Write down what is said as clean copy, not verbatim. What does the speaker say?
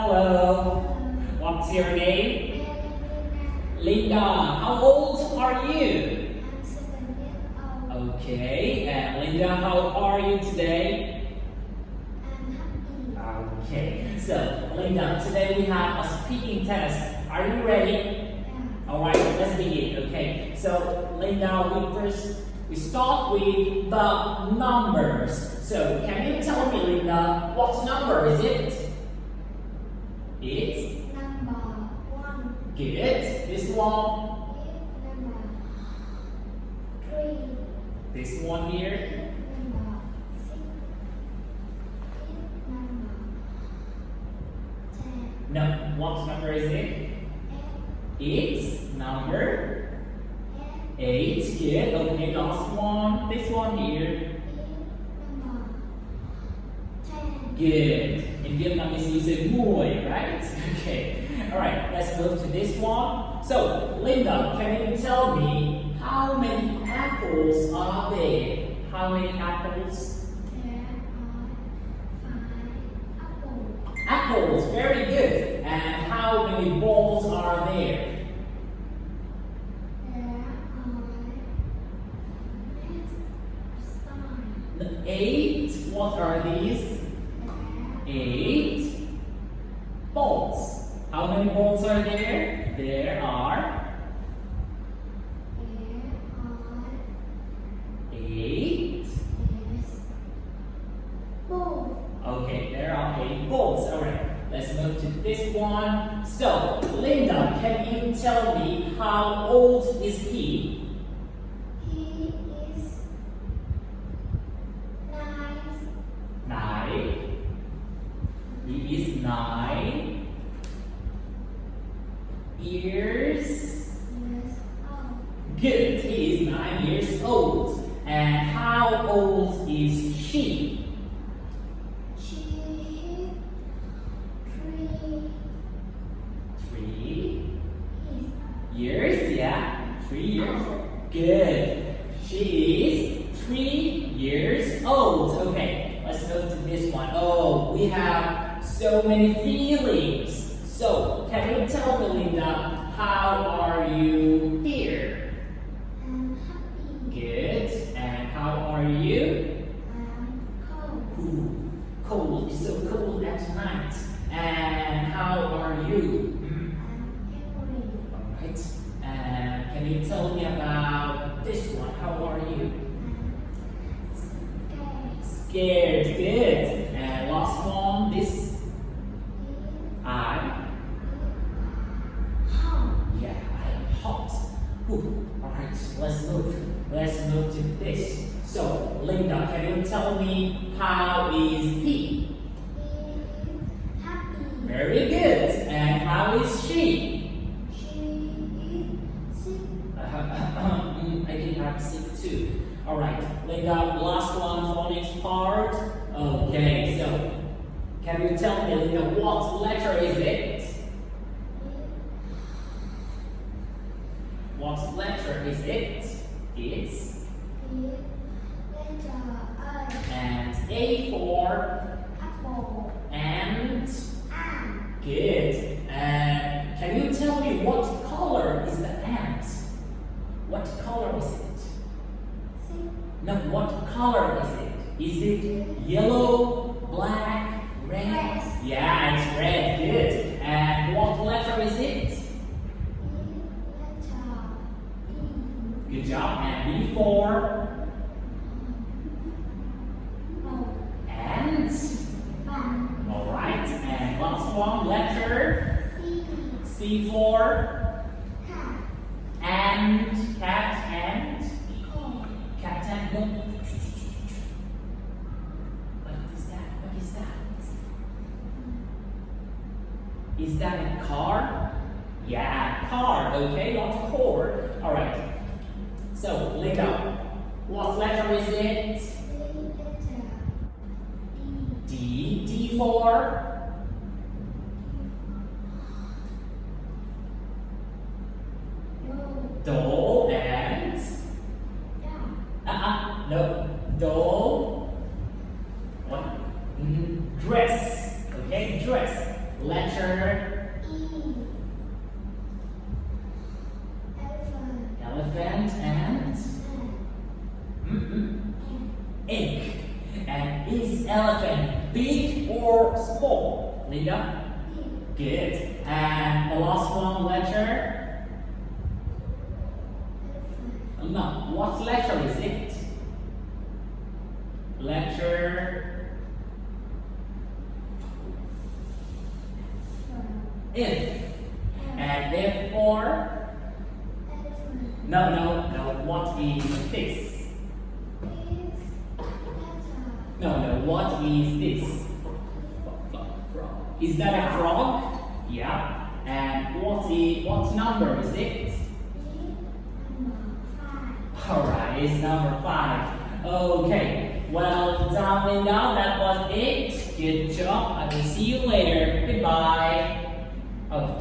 Hello. What's your name? Linda. How old are you? I'm 7 years old. Okay. And Linda, how are you today? I'm happy. Okay. So, Linda, today we have a speaking test. Are you ready? Yeah. Alright, let's begin. Okay. So, Linda, we start with the numbers. So, can you tell me, Linda, what number is it? It's Number 1. good. This one, Number 3. this one here. Number 6. Number 10. No, what number is it? It's number 8. Good. Okay, last one. This one here. Number 10. Good. In Vietnamese, you say "mùi," right? Okay. All right. Let's move to this one. So, Linda, can you tell me how many apples are there? How many apples? There are 5 apples. Apples. Very good. And how many balls are there? There are 8. What are these? 8 balls. How many balls are there? There are 8. Okay, there are 8 balls. Alright, let's move to this one. So, Linda, can you tell me how old is he? He is 9. 9. He is 9 years. Years old. Good, he is 9 years old. And how old is she? She is 3 3 years years, yeah? 3 years. Good. She is 3 years old. Okay, let's move to this one. Oh, we have so many feelings. So, can you tell me, Linda, how are you here? I'm happy. Good. And how are you? I'm cold. Ooh, cold. It's so cold at night. And how are you? I'm angry. Alright. And can you tell me about this one? How are you? I'm scared. Scared. Good. And last one, this. I. Yeah, I am hot. Alright, let's move. Let's move to this. So, Linda, can you tell me how is he? Happy. Very good. And how is she? She is sick. I think I'm sick too. Alright, Linda, last one for this part. Okay, so can you tell me, Linda, what letter is it? What letter is it? It's Letter A. and A for Apple. and Ant. good. And can you tell me what color is the ant? What color is it? Sick. No, what color is it? Is it yellow, black, red? Red. Yeah, it's red. Good. And what letter is it? Letter E. Good job. And B for No. and. Bun. All right. And last one, letter C. C for Cat. and cat and Cold. cat and no. What is that? What is that? Is that a car? Yeah, car. Okay, not cord. All right. So, Linda, what letter is it? Letter D. D. D for No. doll and Down. no, doll. What? Dress. Okay, dress. Letter Linda? Good. And the last one, letter? No, what letter is it? Letter F. And F for? No. What is this? No. What is this? Frog. Is that a frog? Yeah. And what number is it? Alright, it's number 5. Okay. Well done, Linda. That was it. Good job. I will see you later. Goodbye. Oh,